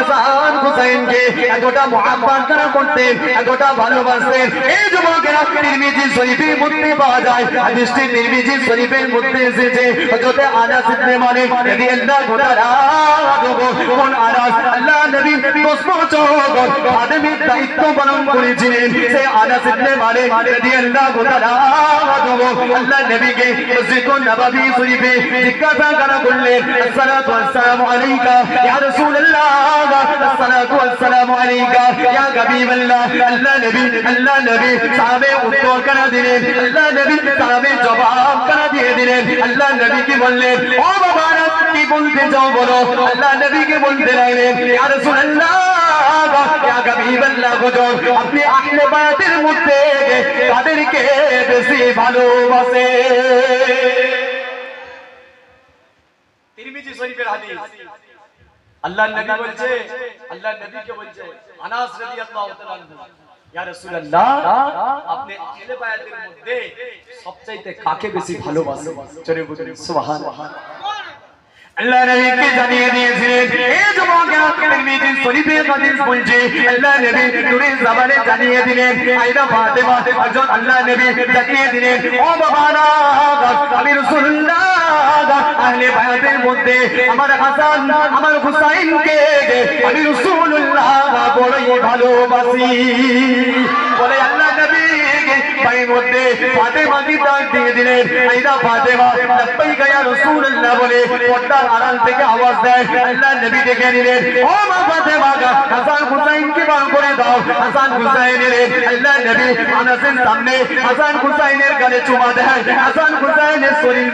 হাসান হুসাইনকে এতটা মুহাব্বত করা করতেন, এতটা ভালোবাসতেন। এই যুবকেরা তিরমিজি শরীফের মধ্যে পাওয়া যায়, হাদিসটি তিরমিজি শরীফের মধ্যে এসেছে। হযরত আনাস ইবনে মালিক রাদিয়াল্লাহু তাআলা কোন আনাস আল্লাহ নবী 10 বছর খাদেমের দায়িত্ব পালন করেছিলেন। সেই আনাস ইবনে মালিক রাদিয়াল্লাহু তাআলা আল্লাহ নবীকে মসজিদুন নববী শরীফে জিজ্ঞাসা করা করলেন, আসসালাতু ওয়াসসালামু আলাইকা ইয়া রাসূলুল্লাহ, আসসালাতু ওয়াসসালামু আলাইকা ইয়া হাবিবাল্লাহ। আল্লাহ নবী সাহাবে উত্তর করা দিলেন, আল্লাহ নবী সাহাবে জবাব করা দিয়ে দিলেন। আল্লাহ নবী কি বললেন, ও বাবা কি বলতে চাও বলো। আল্লাহ নবীকে বলতে লাগলেন, ইয়া রাসূলুল্লাহ ইয়া হাবিবাল্লাহ, আপনি আহলে বায়াতের মধ্যে তাদেরকে বেশি ভালোবাসে। তিরমিজি শরীফের হাদিস। আল্লাহ নবী বলছে, আল্লাহ নবীকে বলছে আনাস রাদিয়াল্লাহু তাআলা আনহু, ইয়া রাসূলুল্লাহ আপনি আহলে বায়াতের মধ্যে সবচাইতে কাকে বেশি ভালোবাসেন? জোরে বলুন সুবহানাল্লাহ। আল্লাহ নবীকে জানিয়ে দিয়েছিলেন। এই যুবকেরা তিরমিজি শরীফের হাদিস বলছে, আল্লাহ নবী নূরে জবানে জানিয়ে দিলেন, আয়েশা ফাতেমা হযরত আল্লাহ নবী জানিয়ে দিলেন, ও বাবারা আমি রাসূলুল্লাহ আহলে বায়াতের মধ্যে আমার হাসান আমার হুসাইনকে আমি রাসূলুল্লাহ বড়ই ভালোবাসি। বলে আল্লাহ নবী ভাইয়ের মধ্যে ফাতেমাকে ডাক দিয়ে দিলেন, আয়েশা ফাতেমা লাব্বাইকা ইয়া রাসূলুল্লাহ বলে পর্দার আড়াল থেকে আওয়াজ দেয়। আল্লাহ নবী দেখে নিলেন, ও মা ফাতেমা হাসান হুসাইনকে বার করে দাও। হাসান হুসাইনের আল্লাহ নবী আনাসের সামনে হাসান হুসাইনের গালে চুমা দেয়। হাসান হুসাইনের শরীর